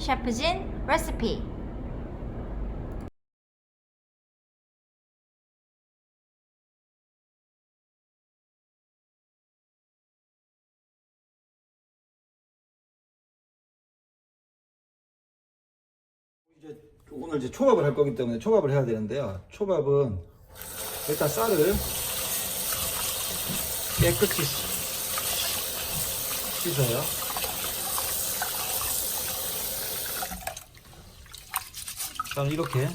셰프진 레시피. 오늘 이제 초밥을 할 거기 때문에 초밥을 해야 되는데요. 초밥은 일단 쌀을 깨끗이 씻어요. 쌀을 이렇게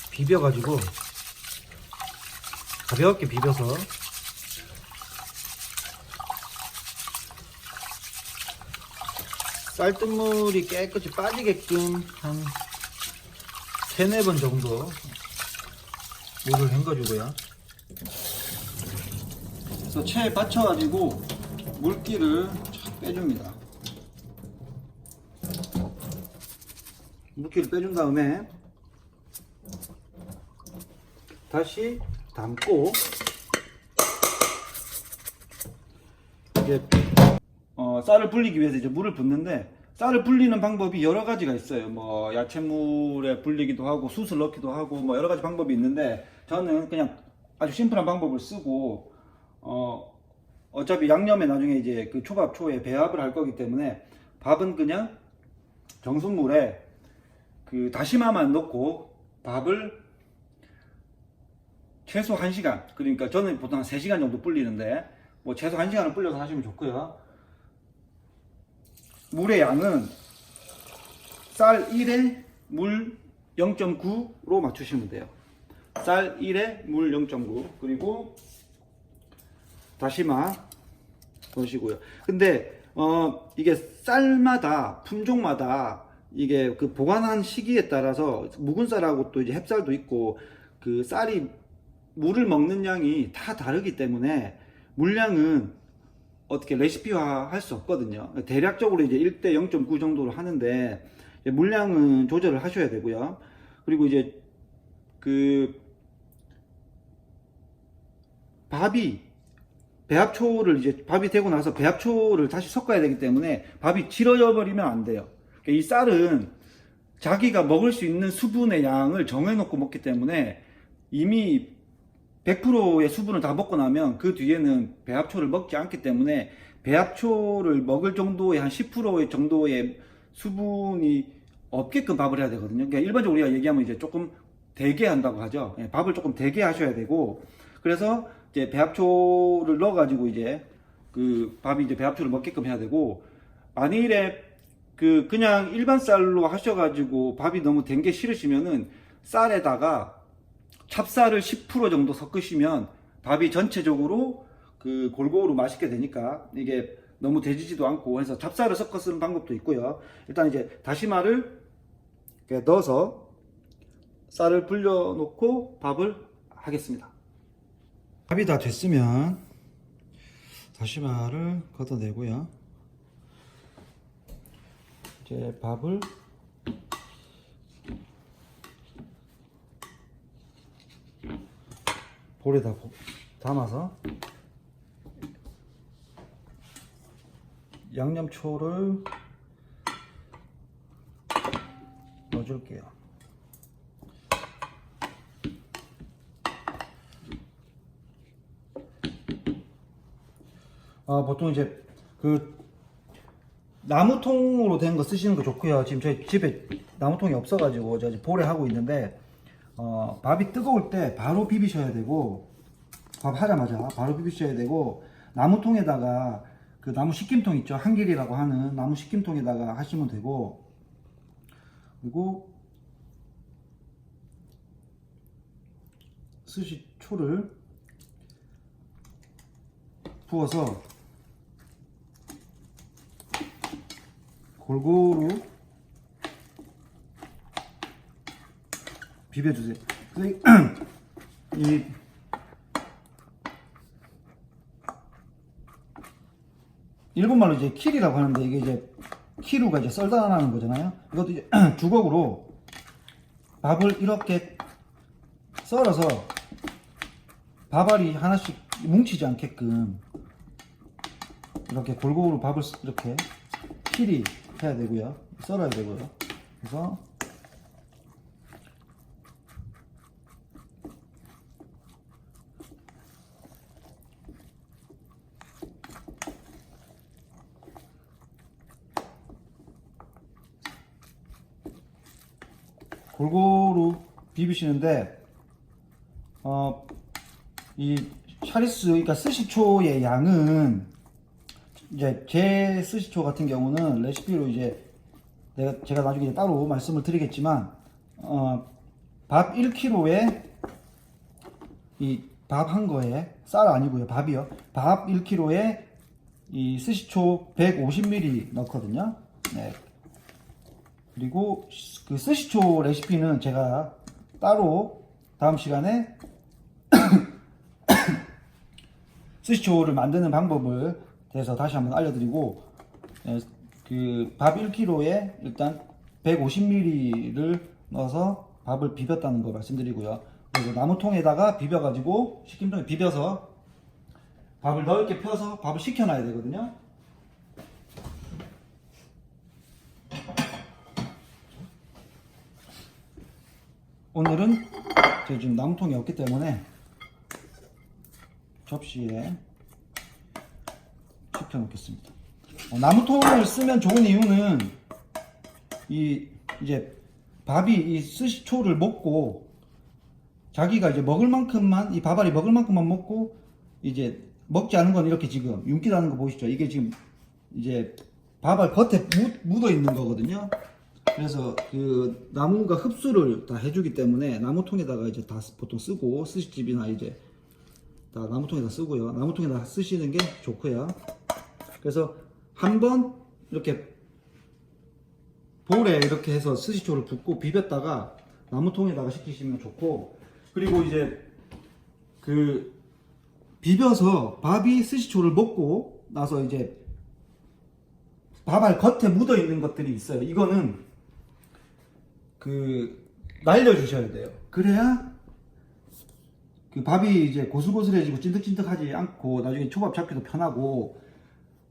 비벼가지고 가볍게 비벼서 쌀뜨물이 깨끗이 빠지게끔 한 3-4번 정도 물을 헹궈주고요. 그래서 체에 받쳐가지고 물기를 쫙 빼줍니다. 물기를 빼준 다음에 다시 담고 이제 쌀을 불리기 위해서 이제 물을 붓는데, 쌀을 불리는 방법이 여러 가지가 있어요. 뭐 야채물에 불리기도 하고 숯을 넣기도 하고 뭐 여러 가지 방법이 있는데, 저는 그냥 아주 심플한 방법을 쓰고 어차피 양념에 나중에 이제 그 초밥 초에 배합을 할 거기 때문에 밥은 그냥 정수물에 그 다시마만 넣고 밥을 최소 1시간, 그러니까 저는 보통 한 3시간 정도 불리는데 뭐 최소 1시간을 불려서 하시면 좋고요. 물의 양은 쌀 1에 물 0.9로 맞추시면 돼요. 쌀 1에 물 0.9, 그리고 다시마 넣으시고요. 근데 이게 쌀마다 품종마다 이게 그 보관한 시기에 따라서 묵은 쌀하고 또 이제 햅쌀도 있고 그 쌀이 물을 먹는 양이 다 다르기 때문에 물량은 어떻게 레시피화 할 수 없거든요. 대략적으로 이제 1대 0.9 정도로 하는데 물량은 조절을 하셔야 되고요. 그리고 이제 그 밥이 배합초를 이제 밥이 되고 나서 배합초를 다시 섞어야 되기 때문에 밥이 질어져 버리면 안 돼요. 이 쌀은 자기가 먹을 수 있는 수분의 양을 정해놓고 먹기 때문에 이미 100%의 수분을 다 먹고 나면 그 뒤에는 배합초를 먹지 않기 때문에 배합초를 먹을 정도의 한 10% 정도의 수분이 없게끔 밥을 해야 되거든요. 그러니까 일반적으로 우리가 얘기하면 이제 조금 되게 한다고 하죠. 밥을 조금 되게 하셔야 되고, 그래서 이제 배합초를 넣어가지고 이제 그 밥이 이제 배합초를 먹게끔 해야 되고, 만일에 그냥 일반 쌀로 하셔가지고 밥이 너무 된 게 싫으시면은 쌀에다가 찹쌀을 10% 정도 섞으시면 밥이 전체적으로 그 골고루 맛있게 되니까 이게 너무 되지지도 않고 해서 찹쌀을 섞어 쓰는 방법도 있고요. 일단 이제 다시마를 이렇게 넣어서 쌀을 불려 놓고 밥을 하겠습니다. 밥이 다 됐으면 다시마를 걷어내고요. 이제 밥을 볼에다 담아서 양념초를 넣어줄게요. 보통 이제 그 나무통으로 된 거 쓰시는 거 좋고요. 지금 저희 집에 나무통이 없어가지고 저 볼에 하고 있는데, 밥이 뜨거울 때 바로 비비셔야 되고, 밥 하자마자 바로 비비셔야 되고, 나무통에다가 그 나무 식김통 있죠, 한길이라고 하는 나무 식김통에다가 하시면 되고, 그리고 스시초를 부어서 골고루 비벼주세요. 이 일본말로 이제 킬이라고 하는데, 이게 이제 키루가 이제 썰다 나는 거잖아요. 이것도 이제 주걱으로 밥을 이렇게 썰어서 밥알이 하나씩 뭉치지 않게끔 이렇게 골고루 밥을 이렇게 킬이 해야 되고요. 썰어야 되고요. 그래서 골고루 비비시는데 이 샤리스, 그러니까 스시초의 양은 이제 제 스시초 같은 경우는 레시피로 이제 제가 나중에 이제 따로 말씀을 드리겠지만 밥 1kg에 이 밥 한 거에 쌀 아니고요, 밥이요. 밥 1kg에 이 스시초 150ml 넣거든요. 네. 그리고 그 스시초 레시피는 제가 따로 다음 시간에 스시초를 만드는 방법을 대해서 다시 한번 알려드리고, 그 밥 1kg에 일단 150ml를 넣어서 밥을 비볐다는 거 말씀드리고요. 그리고 나무통에다가 비벼가지고 식김통에 비벼서 밥을 넓게 펴서 밥을 식혀놔야 되거든요. 오늘은 제가 지금 나무통이 없기 때문에 접시에 식혀 놓겠습니다. 나무통을 쓰면 좋은 이유는 이제 밥이 이 스시초를 먹고 자기가 이제 먹을 만큼만, 이 밥알이 먹을 만큼만 먹고, 이제 먹지 않은 건 이렇게 지금 윤기 나는 거 보이시죠? 이게 지금 이제 밥알 겉에 묻어 있는 거거든요. 그래서 그 나무가 흡수를 다 해주기 때문에 나무통에다가 이제 다 보통 쓰고, 스시집이나 이제 다 나무통에다 쓰고요. 나무통에다 쓰시는 게 좋고요. 그래서 한번 이렇게 볼에 이렇게 해서 스시초를 붓고 비볐다가 나무통에다가 식히시면 좋고, 그리고 이제 그 비벼서 밥이 스시초를 먹고 나서 이제 밥알 겉에 묻어 있는 것들이 있어요. 이거는 그 날려주셔야 돼요. 그래야 그 밥이 이제 고슬고슬해지고 찐득찐득하지 않고 나중에 초밥 잡기도 편하고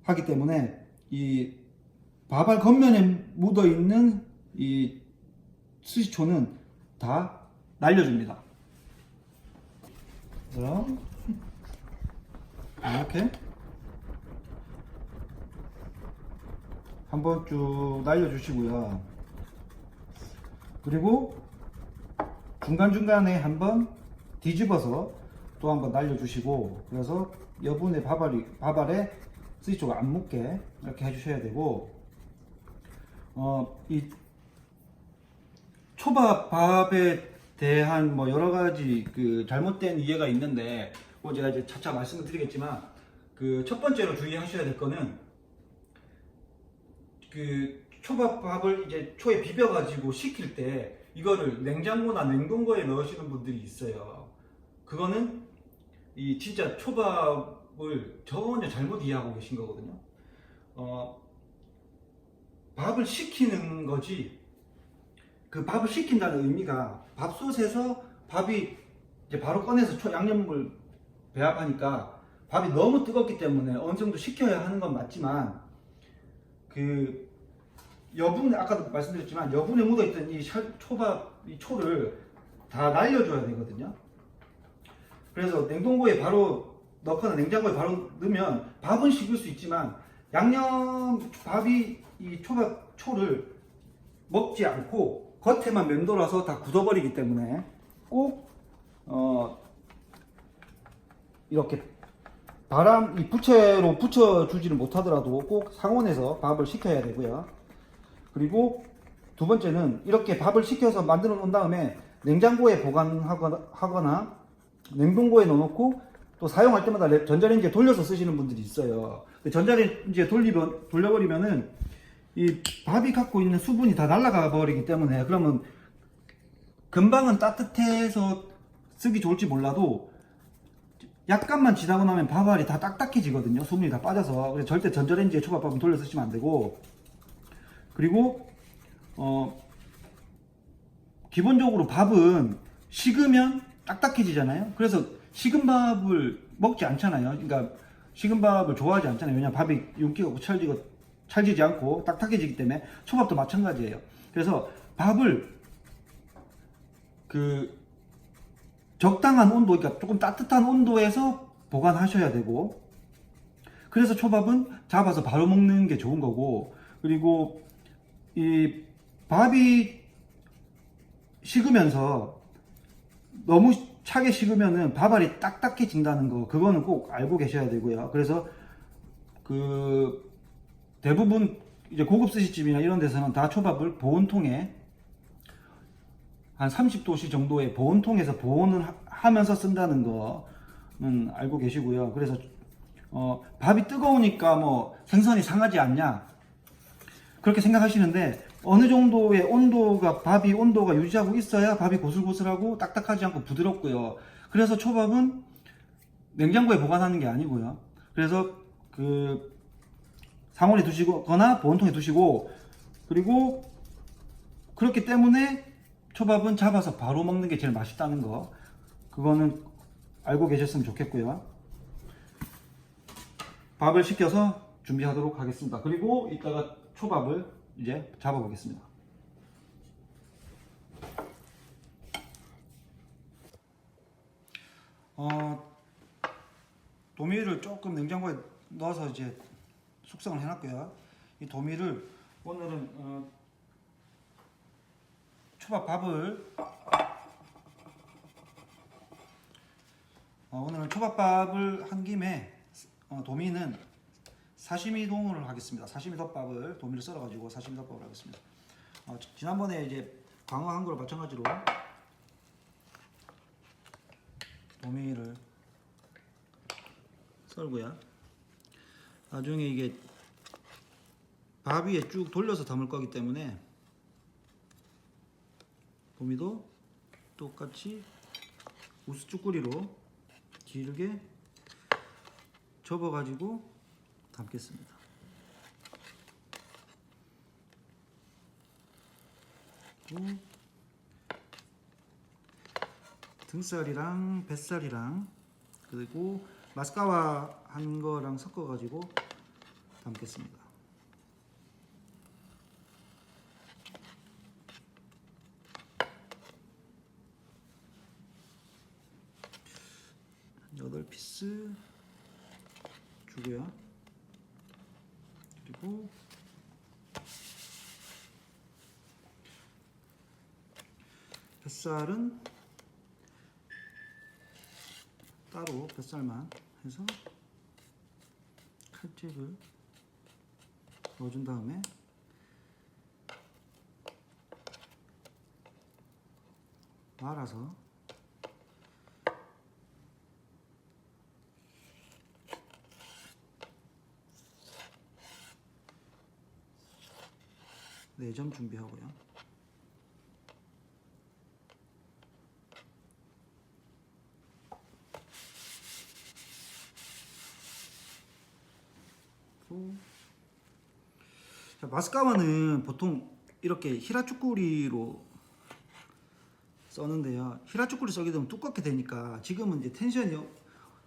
하기 때문에 이 밥알 겉면에 묻어 있는 이 스시초는 다 날려줍니다. 그래서 이렇게 한번 쭉 날려주시고요. 그리고 중간중간에 한번 뒤집어서 또 한번 날려주시고, 그래서 여분의 밥알에 스시초가 안 묻게 이렇게 해주셔야 되고, 이 초밥밥에 대한 뭐 여러 가지 그 잘못된 이해가 있는데, 뭐 제가 이제 차차 말씀을 드리겠지만, 그 첫 번째로 주의하셔야 될 거는 그 초밥밥을 이제 초에 비벼가지고 식힐 때 이거를 냉장고나 냉동고에 넣으시는 분들이 있어요. 그거는 이 진짜 초밥을 전혀 잘못 이해하고 계신 거거든요. 밥을 식히는 거지, 그 밥을 식힌다는 의미가 밥솥에서 밥이 이제 바로 꺼내서 양념을 배합하니까 밥이 너무 뜨겁기 때문에 어느 정도 식혀야 하는 건 맞지만, 그 여분에, 아까도 말씀드렸지만 여분에 묻어있던 이 초밥, 이 초를 다 날려줘야 되거든요. 그래서 냉동고에 바로 넣거나 냉장고에 바로 넣으면 밥은 식을 수 있지만 밥이 이 초를 먹지 않고 겉에만 맴돌아서 다 굳어버리기 때문에 꼭 이렇게 이 부채로 붙여주지를 못하더라도 꼭 상온에서 밥을 식혀야 되고요. 그리고 두 번째는 이렇게 밥을 식혀서 만들어 놓은 다음에 냉장고에 보관하거나 냉동고에 넣어놓고 또 사용할 때마다 전자레인지에 돌려서 쓰시는 분들이 있어요. 전자레인지에 돌려버리면은 이 밥이 갖고 있는 수분이 다 날아가 버리기 때문에, 그러면 금방은 따뜻해서 쓰기 좋을지 몰라도 약간만 지나고 나면 밥알이 다 딱딱해지거든요. 수분이 다 빠져서. 그래서 절대 전자레인지에 초밥밥은 돌려 쓰시면 안 되고, 그리고 기본적으로 밥은 식으면 딱딱해지잖아요. 그래서 식은 밥을 먹지 않잖아요. 그러니까 식은 밥을 좋아하지 않잖아요. 왜냐면 밥이 윤기가 없고 찰지지 않고 딱딱해지기 때문에 초밥도 마찬가지예요. 그래서 밥을 그 적당한 온도, 그러니까 조금 따뜻한 온도에서 보관하셔야 되고, 그래서 초밥은 잡아서 바로 먹는 게 좋은 거고, 그리고 이 밥이 식으면서 너무 차게 식으면은 밥알이 딱딱해진다는 거, 그거는 꼭 알고 계셔야 되고요. 그래서 그 대부분 이제 고급 스시집이나 이런 데서는 다 초밥을 보온통에 한 30도씨 정도의 보온통에서 보온을 하면서 쓴다는 거는 알고 계시고요. 그래서 밥이 뜨거우니까 뭐 생선이 상하지 않냐 그렇게 생각하시는데, 어느 정도의 온도가, 밥이 온도가 유지하고 있어야 밥이 고슬고슬하고 딱딱하지 않고 부드럽고요. 그래서 초밥은 냉장고에 보관하는 게 아니고요. 그래서 그 상온에 두시거나 보온통에 두시고, 그리고 그렇기 때문에 초밥은 잡아서 바로 먹는 게 제일 맛있다는 거, 그거는 알고 계셨으면 좋겠고요. 밥을 식혀서 준비하도록 하겠습니다. 그리고 이따가 초밥을 이제 잡아 보겠습니다. 도미를 조금 냉장고에 넣어서 이제 숙성을 해놨고요. 이 도미를 오늘은 초밥 밥을 오늘은 초밥밥을 한 김에 도미는 사시미 동을 하겠습니다. 사시미 덮밥을 도미를 썰어가지고 사시미 덮밥을 하겠습니다. 지난번에 이제 광어한 거랑 마찬가지로 도미를 썰고요. 나중에 이게 밥 위에 쭉 돌려서 담을 거기 때문에 도미도 똑같이 우스쭈꾸리로 길게 접어가지고 담겠습니다. 등살이랑 뱃살이랑 그리고 마스카와 한 거랑 섞어가지고 담겠습니다. 여덟 피스 주고요. 그리고 뱃살은 따로 뱃살만 해서 칼집을 넣어준 다음에 말아서 네 점 준비하고요. 자, 마스카와는 보통 이렇게 히라쭈꾸리로 써는데요. 히라쭈꾸리 썰게 되면 두껍게 되니까, 지금은 이제 텐션이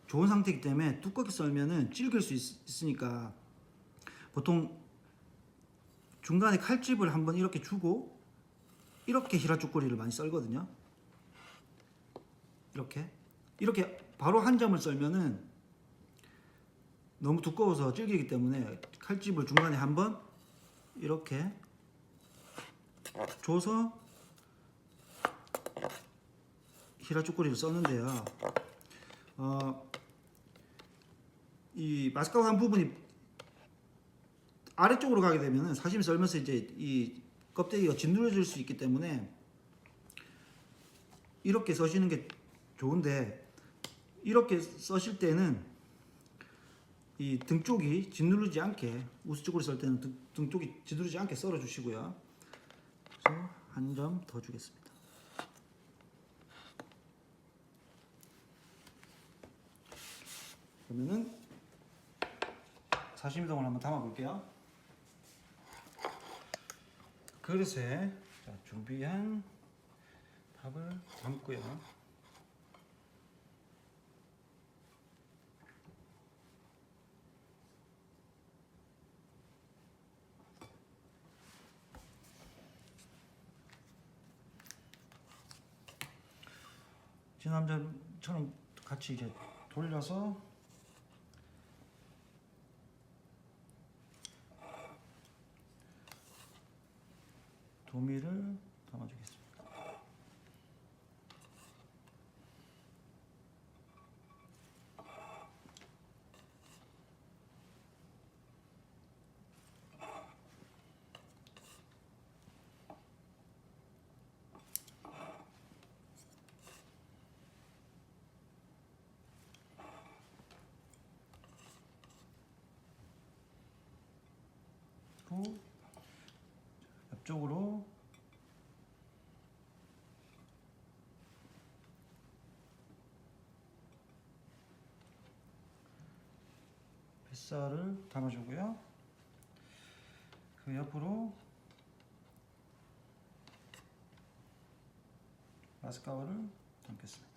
좋은 상태이기 때문에 두껍게 썰면은 질길 수 있으니까 보통 중간에 칼집을 한번 이렇게 주고 이렇게 히라쭈꾸리를 많이 썰거든요. 이렇게 바로 한 점을 썰면은 너무 두꺼워서 질기기 때문에 칼집을 중간에 한번 이렇게 줘서 히라쭈꾸리를 썼는데요. 이 마스카와 한 부분이 아래쪽으로 가게 되면 사시미 썰면서 이제 이 껍데기가 짓누러질 수 있기 때문에 이렇게 써시는 게 좋은데, 이렇게 써실 때는 이 등 쪽이 짓누르지 않게, 우스쭈꾸리 썰 때는 등 쪽이 짓누르지 않게 썰어 주시고요. 그래서 한 점 더 주겠습니다. 그러면은 사시미동을 한번 담아 볼게요. 그릇에 준비한 밥을 담고요. 지난번처럼 같이 이제 돌려서 도미를 담아주겠습니다. 옆쪽으로 뱃살을 담아주고요. 그 옆으로 마스카와를 담겠습니다.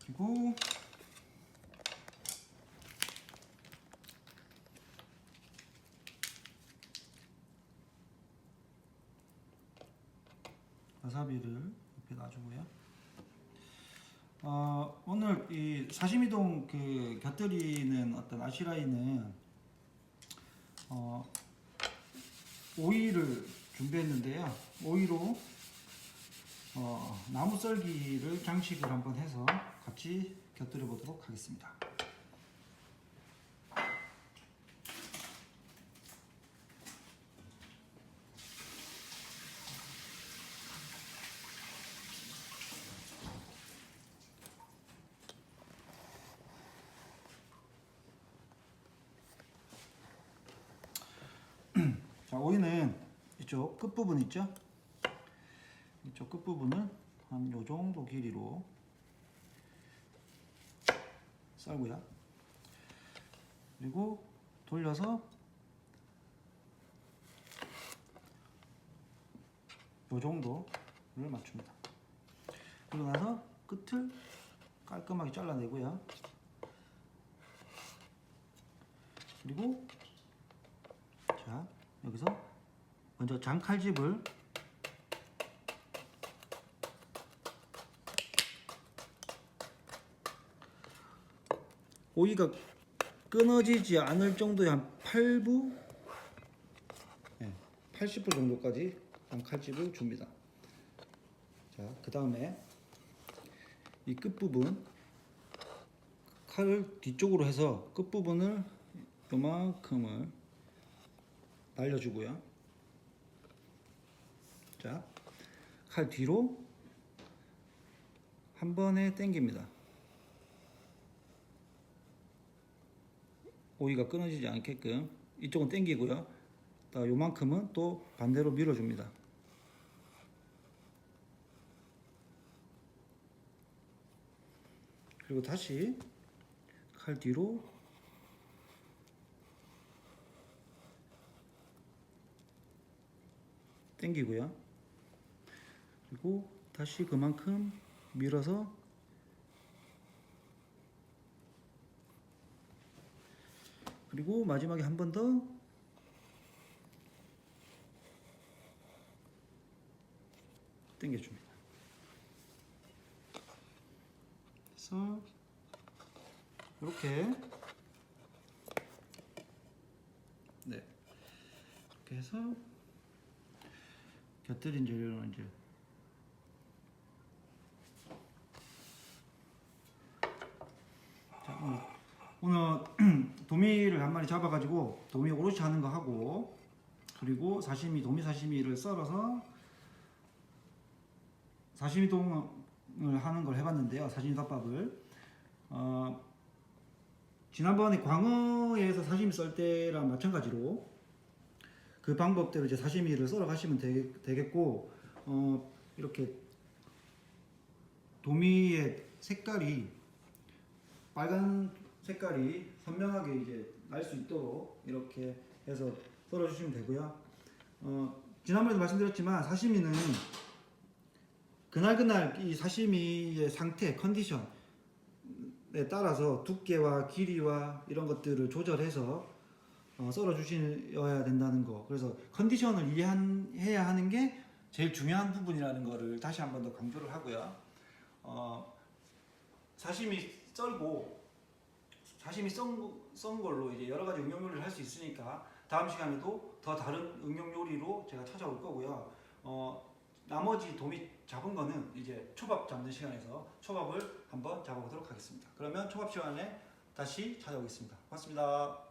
그리고 와사비를 옆에 놔주고요. 오늘 이 사시미동 그 곁들이는 어떤 아시라이는 오이를 준비했는데요. 오이로 나무 썰기를 장식을 한번 해서 같이 곁들여 보도록 하겠습니다. 자, 오이는 이쪽 끝부분 있죠? 이쪽 끝부분을 한 요 정도 길이로 썰고요. 그리고 돌려서 요 정도를 맞춥니다. 그리고 나서 끝을 깔끔하게 잘라내고요. 그리고 자, 여기서 먼저 장칼집을 오이가 끊어지지 않을 정도의 한 8부, 80부 정도까지 장칼집을 줍니다. 자, 그 다음에 이 끝부분 칼을 뒤쪽으로 해서 끝부분을 요만큼을 날려주고요. 자, 칼 뒤로 한 번에 당깁니다. 오이가 끊어지지 않게끔 이쪽은 당기고요. 요만큼은 또 반대로 밀어줍니다. 그리고 다시 칼 뒤로 당기고요. 그리고 다시 그만큼 밀어서 그리고 마지막에 한 번 더 당겨줍니다. 그래서 이렇게 이렇게 해서 곁들인 재료는 이제 자, 오늘 도미를 한 마리 잡아가지고 도미 오롯이 하는 거 하고, 그리고 사시미, 도미 사시미를 썰어서 사시미동을 하는 걸 해봤는데요. 사시미 덮밥을 지난번에 광어에서 사시미 썰 때랑 마찬가지로 그 방법대로 이제 사시미를 썰어 가시면 되겠고, 이렇게 도미의 색깔이 빨간 색깔이 선명하게 이제 날 수 있도록 이렇게 해서 썰어 주시면 되고요. 지난번에도 말씀드렸지만 사시미는 그날 이 사시미의 상태, 컨디션에 따라서 두께와 길이와 이런 것들을 조절해서 썰어 주셔야 된다는 거. 그래서 컨디션을 이해해야 하는 게 제일 중요한 부분이라는 거를 다시 한 번 더 강조를 하고요. 사시미 썰고 사시미 썬 걸로 이제 여러 가지 응용 요리를 할 수 있으니까 다음 시간에도 더 다른 응용 요리로 제가 찾아올 거고요. 나머지 도미 잡은 거는 이제 초밥 잡는 시간에서 초밥을 한번 잡아보도록 하겠습니다. 그러면 초밥 시간에 다시 찾아오겠습니다. 고맙습니다.